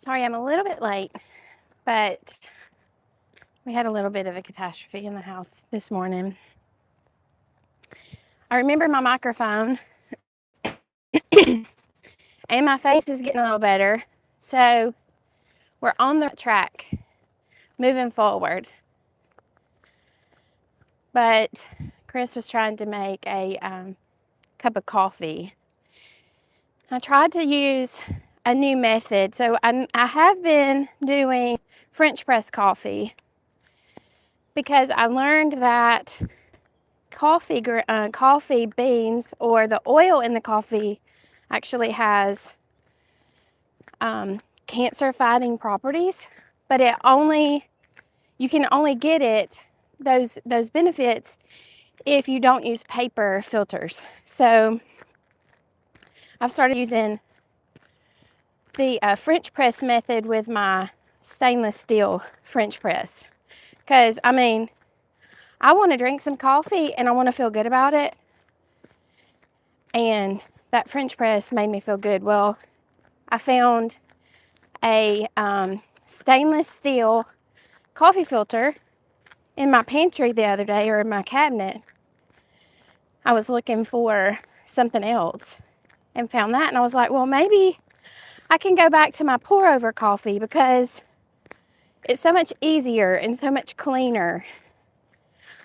Sorry, I'm a little bit late, but we had a little bit of a catastrophe in the house this morning. I remember my microphone, and my face is getting a little better, so we're on the track moving forward. But Chris was trying to make a cup of coffee. I tried to use a new method, so I have been doing French press coffee because I learned that coffee beans, or the oil in the coffee, actually has cancer fighting properties, but you can only get those benefits if you don't use paper filters. So I've started using the French press method with my stainless steel French press, because I want to drink some coffee and I want to feel good about it, and that French press made me feel good. Well, I found a stainless steel coffee filter in my pantry the other day, or in my cabinet. I was looking for something else and found that, and I was like, well, maybe I can go back to my pour over coffee because it's so much easier and so much cleaner.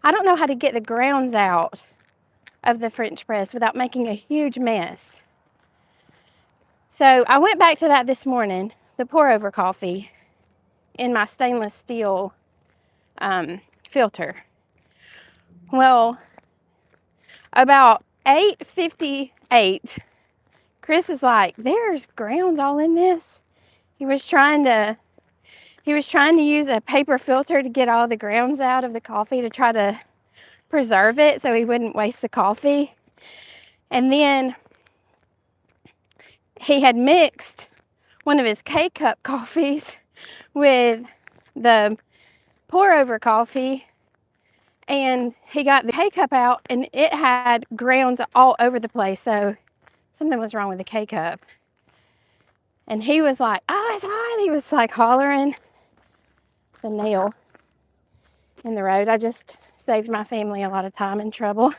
I don't know how to get the grounds out of the French press without making a huge mess. So I went back to that this morning, the pour over coffee, in my stainless steel filter. Well, about 8:58, Chris is like, there's grounds all in this. He was trying to use a paper filter to get all the grounds out of the coffee to try to preserve it so he wouldn't waste the coffee. And then he had mixed one of his K-cup coffees with the pour over coffee, and he got the K-cup out and it had grounds all over the place. So something was wrong with the K-cup. And he was like, oh, it's hot. He was like hollering. There's a nail in the road. I just saved my family a lot of time and trouble.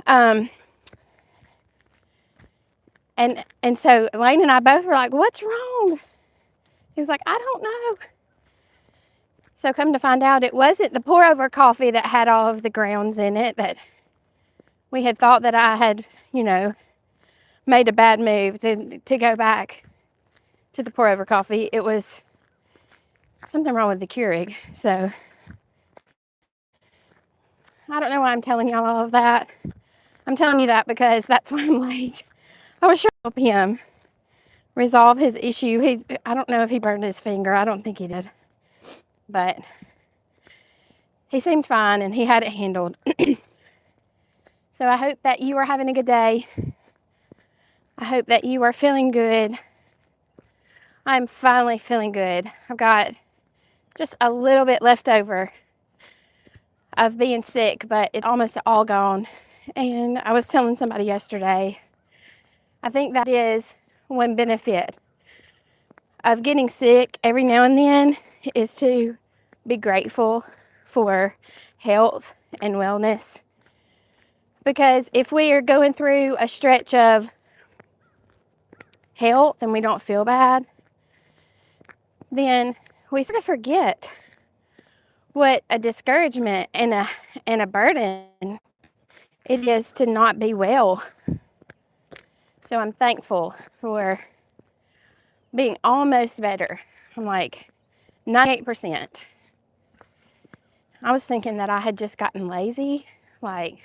And so Lane and I both were like, what's wrong? He was like, I don't know. So come to find out, it wasn't the pour over coffee that had all of the grounds in it, that we had thought that I had, made a bad move to go back to the pour over coffee. It was something wrong with the Keurig. So I don't know why I'm telling y'all all of that. I'm telling you that because that's why I'm late. I was sure to help him resolve his issue. I don't know if he burned his finger. I don't think he did. But he seemed fine and he had it handled. So I hope that you are having a good day. I hope that you are feeling good. I'm finally feeling good. I've got just a little bit left over of being sick, but it's almost all gone. And I was telling somebody yesterday, I think that is one benefit of getting sick every now and then, is to be grateful for health and wellness. Because if we are going through a stretch of health and we don't feel bad, then we sort of forget what a discouragement and a burden it is to not be well. So I'm thankful for being almost better. I'm like 98%. I was thinking that I had just gotten lazy. Like,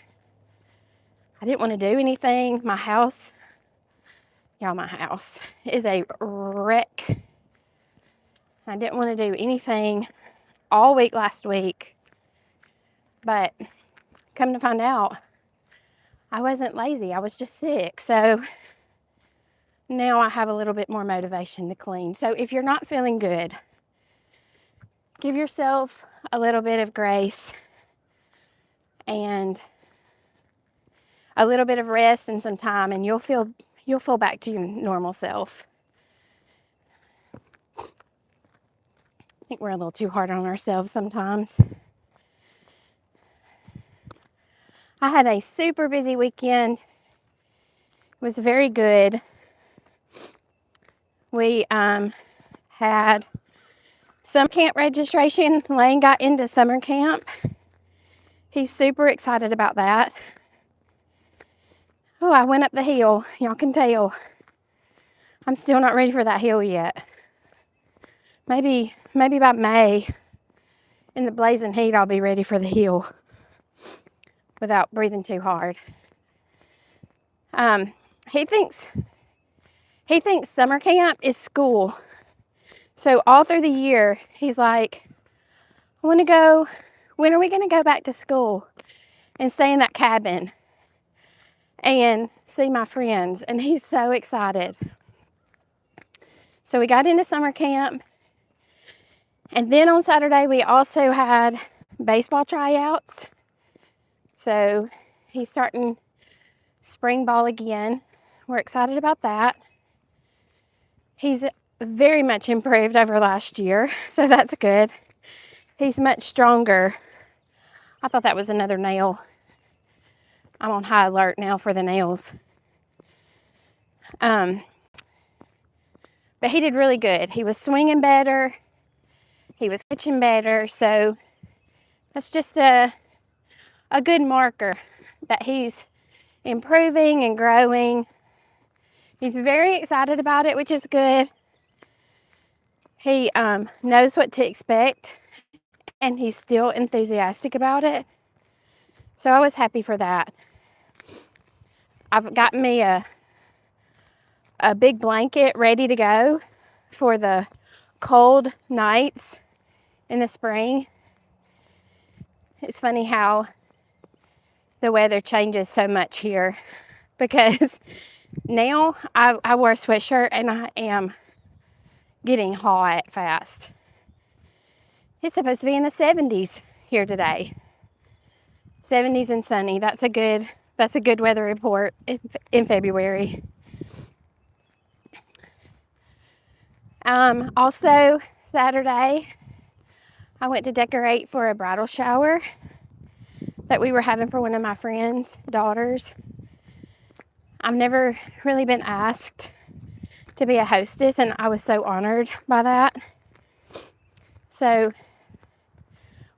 I didn't want to do anything. My house is a wreck. I didn't want to do anything all week last week. But come to find out, I wasn't lazy. I was just sick. So now I have a little bit more motivation to clean. So if you're not feeling good, give yourself a little bit of grace and a little bit of rest and some time, and you'll feel back to your normal self. I think we're a little too hard on ourselves sometimes. I had a super busy weekend. It was very good. We had summer camp registration. Lane got into summer camp. He's super excited about that. Oh, I went up the hill. Y'all can tell. I'm still not ready for that hill yet. Maybe by May, in the blazing heat, I'll be ready for the hill without breathing too hard. He thinks summer camp is school. So all through the year, he's like, I want to go, when are we going to go back to school and stay in that cabin and see my friends? And he's so excited. So we got into summer camp. And then on Saturday, we also had baseball tryouts. So he's starting spring ball again. We're excited about that. He's very much improved over last year, so that's good. He's much stronger. I thought that was another nail. I'm on high alert now for the nails. But he did really good. He was swinging better. He was pitching better. So that's just a good marker that he's improving and growing. He's very excited about it, which is good. He knows what to expect, and he's still enthusiastic about it. So I was happy for that. I've gotten me a big blanket ready to go for the cold nights in the spring. It's funny how the weather changes so much here, because now I wear a sweatshirt and I am getting hot fast. It's supposed to be in the 70s here today. 70s and sunny. That's a good weather report in February. Also Saturday, I went to decorate for a bridal shower that we were having for one of my friends' daughters. I've never really been asked to be a hostess, and I was so honored by that. So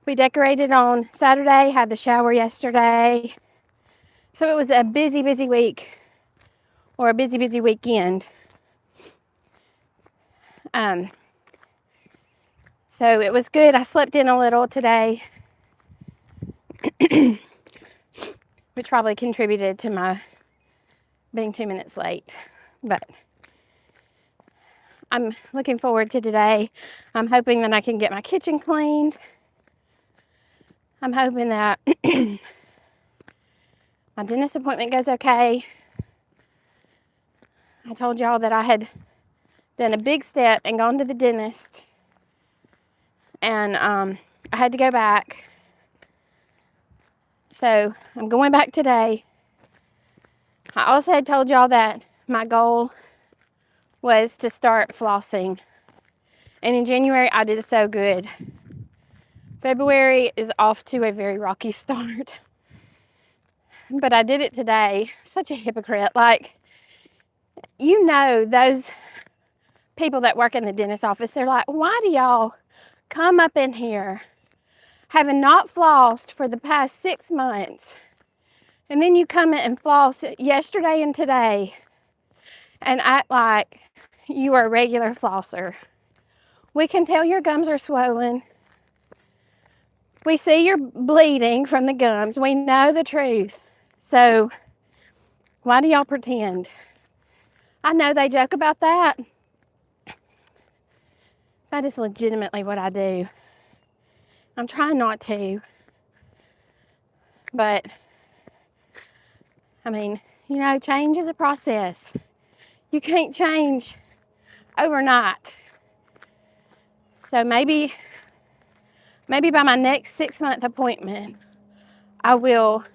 we decorated on Saturday, had the shower yesterday. So it was a busy week, or a busy weekend. So it was good. I slept in a little today, which probably contributed to my being 2 minutes late. But I'm looking forward to today. I'm hoping that I can get my kitchen cleaned. I'm hoping that my dentist appointment goes okay. I told y'all that I had done a big step and gone to the dentist, and I had to go back. So I'm going back today. I also had told y'all that my goal was to start flossing, and in January I did so good. February is off to a very rocky start, but I did it today. Such a hypocrite. Like, you know, those people that work in the dentist office, they're like, why do y'all come up in here having not flossed for the past 6 months, and then you come in and floss yesterday and today and act like you are a regular flosser? We can tell your gums are swollen. We see you're bleeding from the gums. We know the truth. So why do y'all pretend? I know they joke about that. That is legitimately what I do. I'm trying not to. But, I mean, you know, change is a process. You can't change overnight. So maybe by my next 6-month appointment, I will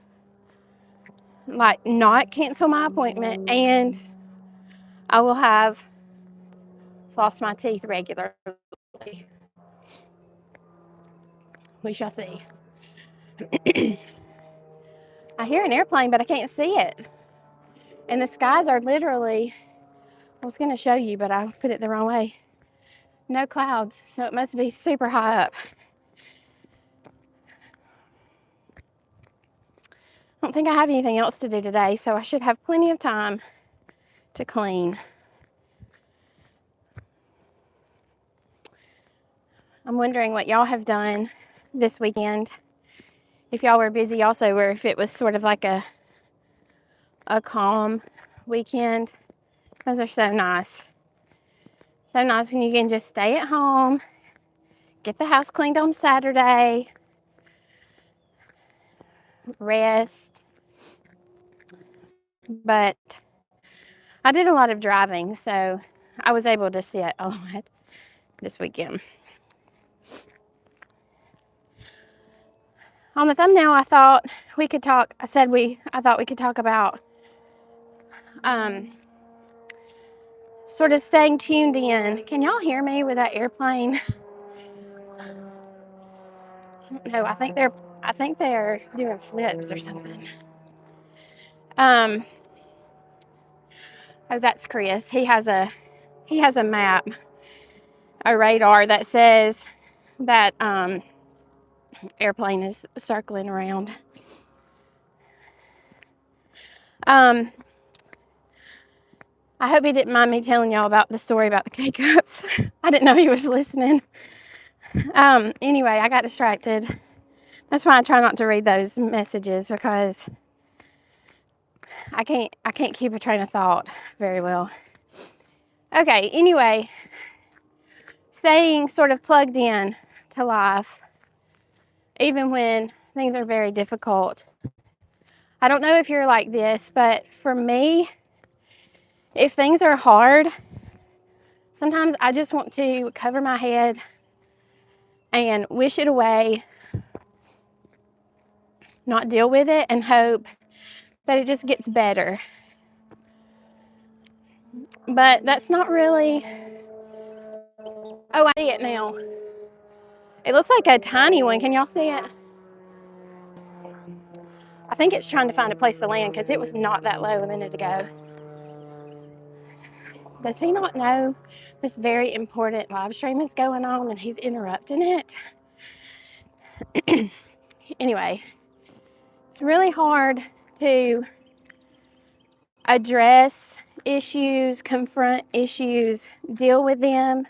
not cancel my appointment, and I will have flossed my teeth regularly. We shall see. I hear an airplane, but I can't see it. And the skies are literally, I was going to show you, but I put it the wrong way. No clouds, so it must be super high up. I don't think I have anything else to do today, so I should have plenty of time to clean. I'm wondering what y'all have done this weekend. If y'all were busy also, or if it was sort of like a calm weekend. Those are so nice. So nice when you can just stay at home, get the house cleaned on Saturday, rest. But I did a lot of driving, so I was able to sit a lot this weekend. On the thumbnail, I thought we could talk. I thought we could talk about sort of staying tuned in. Can y'all hear me with that airplane? No, I think they're doing flips or something. Oh, that's Chris. He has a map, a radar that says that airplane is circling around. I hope he didn't mind me telling y'all about the story about the K-cups. I didn't know he was listening. Anyway, I got distracted. That's why I try not to read those messages, because I can't keep a train of thought very well. Okay, anyway, staying sort of plugged in to life, even when things are very difficult. I don't know if you're like this, but for me, if things are hard, sometimes I just want to cover my head and wish it away, not deal with it, and hope that it just gets better. But that's not really... Oh, I see it now. It looks like a tiny one. Can y'all see it? I think it's trying to find a place to land, because it was not that low a minute ago. Does he not know this very important live stream is going on and he's interrupting it? Anyway, it's really hard to address issues, confront issues, deal with them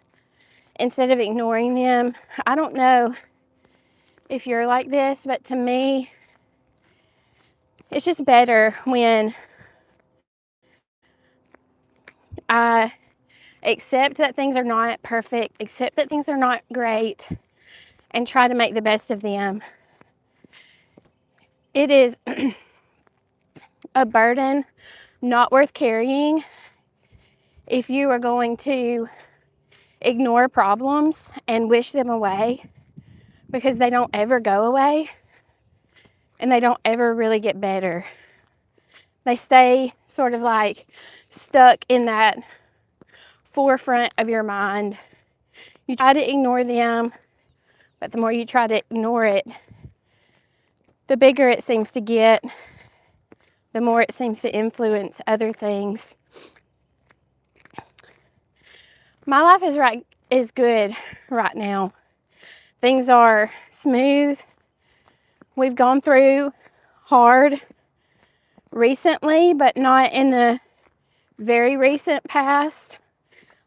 instead of ignoring them. I don't know if you're like this, but to me, it's just better when I accept that things are not perfect, accept that things are not great, and try to make the best of them. It is a burden not worth carrying if you are going to ignore problems and wish them away, because they don't ever go away and they don't ever really get better. They stay sort of like stuck in that forefront of your mind. You try to ignore them, but the more you try to ignore it, the bigger it seems to get, the more it seems to influence other things. My life is good right now. Things are smooth. We've gone through hard recently, but not in the very recent past.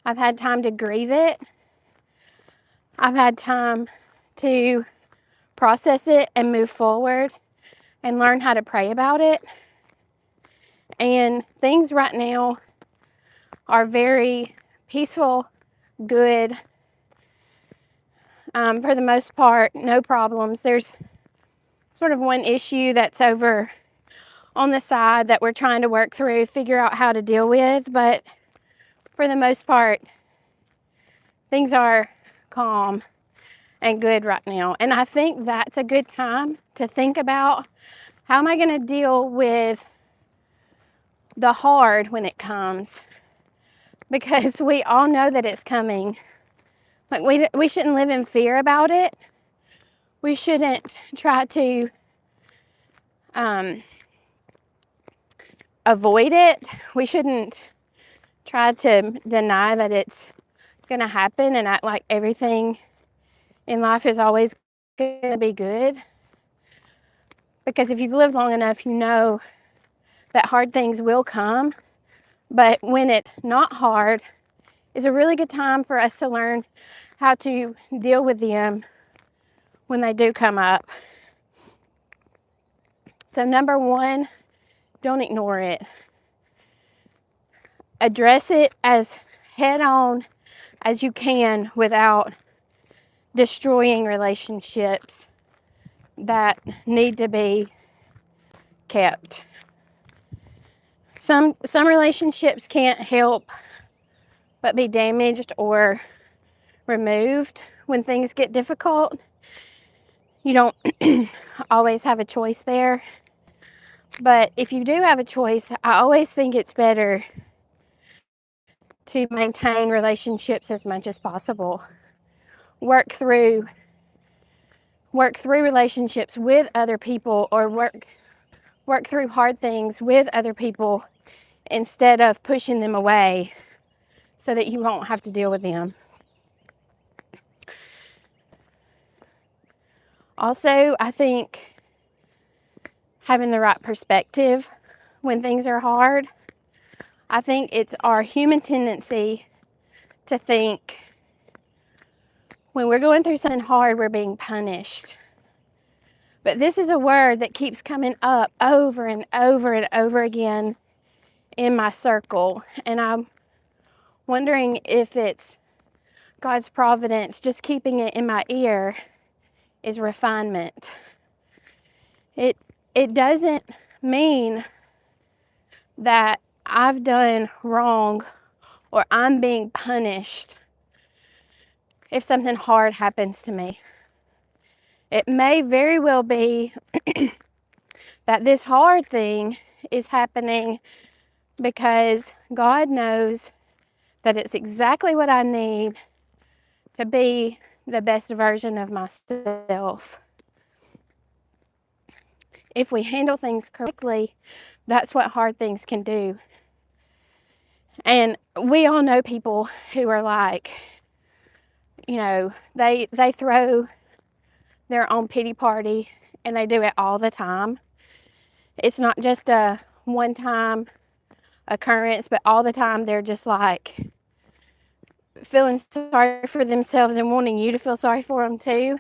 I've had time to grieve it. I've had time to process it and move forward and learn how to pray about it. And things right now are very peaceful, good. For the most part, no problems. There's sort of one issue that's over on the side that we're trying to work through, figure out how to deal with, but for the most part, things are calm and good right now. And I think that's a good time to think about, how am I going to deal with the hard when it comes? Because we all know that it's coming. Like, we shouldn't live in fear about it. we shouldn't try to avoid it. We shouldn't try to deny that it's going to happen and act like everything in life is always going to be good. Because if you've lived long enough, you know that hard things will come. But when it's not hard, is a really good time for us to learn how to deal with them when they do come up. So number one, don't ignore it. Address it as head on as you can without destroying relationships that need to be kept. Some relationships can't help but be damaged or removed when things get difficult. You don't always have a choice there. But if you do have a choice, I always think it's better to maintain relationships as much as possible. Work through relationships with other people, or work through hard things with other people instead of pushing them away so that you won't have to deal with them. Also, I think having the right perspective when things are hard. I think it's our human tendency to think when we're going through something hard, we're being punished. But this is a word that keeps coming up over and over and over again in my circle. And I'm wondering if it's God's providence just keeping it in my ear is refinement. It doesn't mean that I've done wrong or I'm being punished if something hard happens to me. It may very well be that this hard thing is happening because God knows that it's exactly what I need to be the best version of myself. If we handle things correctly, that's what hard things can do. And we all know people who are like, you know, they throw their own pity party, and they do it all the time. It's not just a one-time occurrence, but all the time they're just like feeling sorry for themselves and wanting you to feel sorry for them too.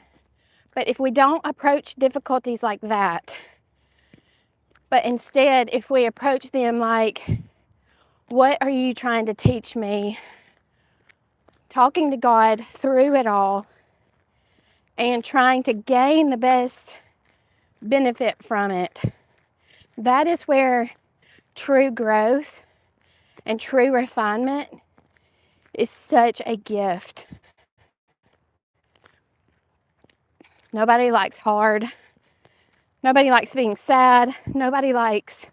But if we don't approach difficulties like that, but instead if we approach them like, what are you trying to teach me? Talking to God through it all and trying to gain the best benefit from it. That is where true growth and true refinement is such a gift. Nobody likes hard. Nobody likes being sad. Nobody likes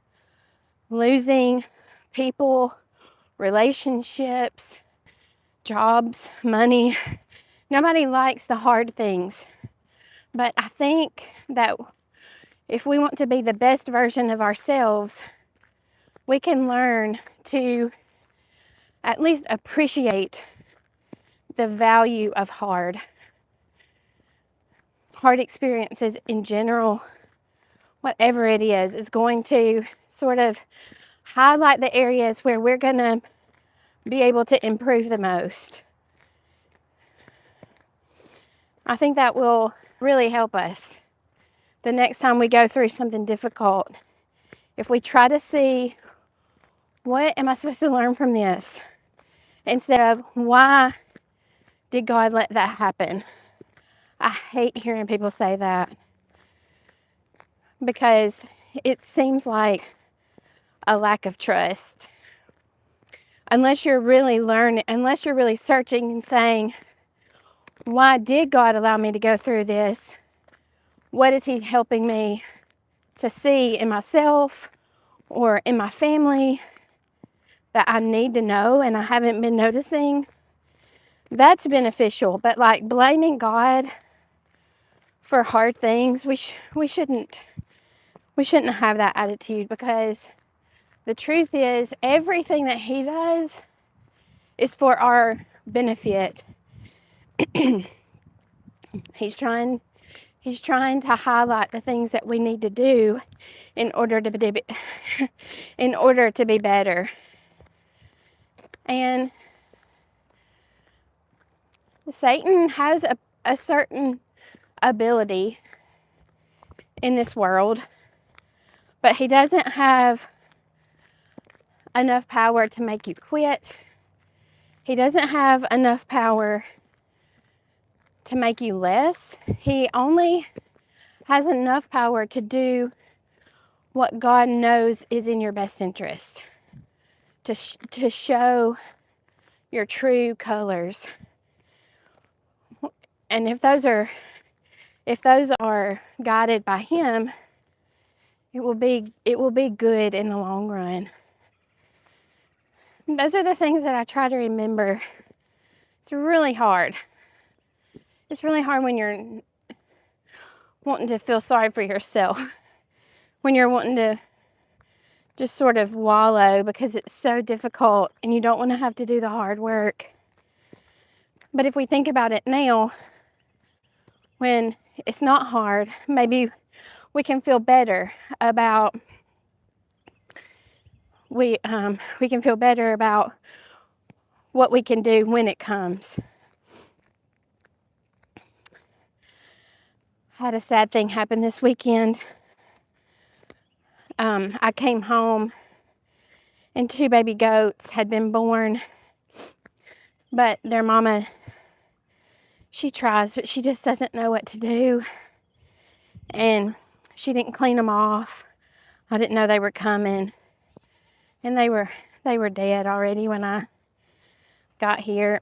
losing people, relationships, jobs, money. Nobody likes the hard things. But I think that if we want to be the best version of ourselves, we can learn to at least appreciate the value of hard experiences in general. Whatever it is going to sort of highlight the areas where we're going to be able to improve the most. I think that will really help us the next time we go through something difficult. If we try to see, what am I supposed to learn from this? Instead of, why did God let that happen? I hate hearing people say that because it seems like a lack of trust. Unless you're really searching and saying, why did God allow me to go through this? What is He helping me to see in myself or in my family that I need to know and I haven't been noticing? That's beneficial. But like blaming God for hard things. We shouldn't have that attitude, because the truth is everything that he does is for our benefit. He's trying to highlight the things that we need to do in order to be better. And Satan has a certain ability in this world, but he doesn't have enough power to make you quit. He doesn't have enough power to make you less. He only has enough power to do what God knows is in your best interest, to show your true colors. And if those are guided by him, it will be good in the long run. And those are the things that I try to remember. It's really hard. It's really hard when you're wanting to feel sorry for yourself, when you're wanting to just sort of wallow because it's so difficult and you don't want to have to do the hard work. But if we think about it now, when it's not hard, maybe we can feel better about we can feel better about what we can do when it comes. I had a sad thing happen this weekend. I came home and 2 baby goats had been born, but their mama, she tries, but she just doesn't know what to do. And she didn't clean them off. I didn't know they were coming. And they were dead already when I got here.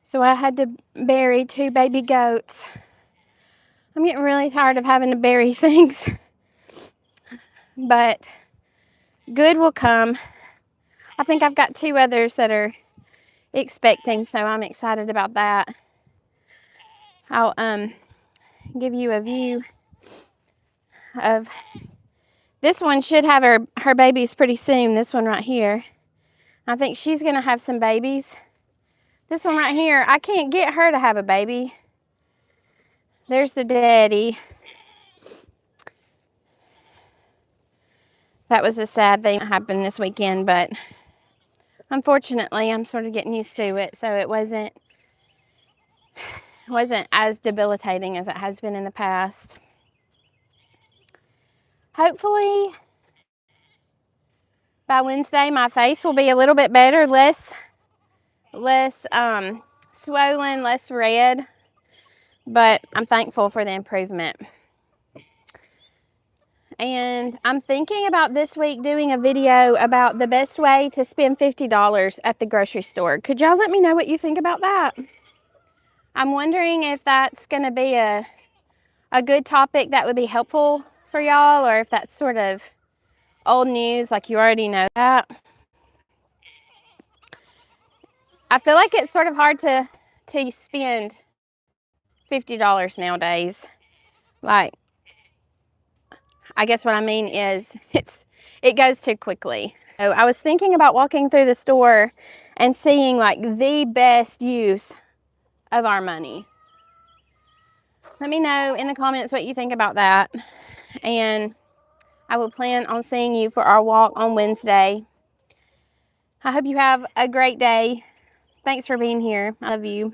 So I had to bury 2 baby goats. I'm getting really tired of having to bury things. But good will come. I think I've got 2 others that are expecting, so I'm excited about that. I'll give you a view of this one. Should have her babies pretty soon. This one right here. I think she's gonna have some babies. This one right here, I can't get her to have a baby. There's the daddy. That was a sad thing that happened this weekend, but unfortunately, I'm sort of getting used to it, so it wasn't as debilitating as it has been in the past. Hopefully, by Wednesday, my face will be a little bit better, less swollen, less red, but I'm thankful for the improvement. And I'm thinking about this week doing a video about the best way to spend $50 at the grocery store. Could y'all let me know what you think about that? I'm wondering if that's going to be a good topic that would be helpful for y'all, or if that's sort of old news, like you already know that. I feel like it's sort of hard to spend $50 nowadays. Like, I guess what I mean is it goes too quickly. So I was thinking about walking through the store and seeing like the best use of our money. Let me know in the comments what you think about that. And I will plan on seeing you for our walk on Wednesday. I hope you have a great day. Thanks for being here. I love you.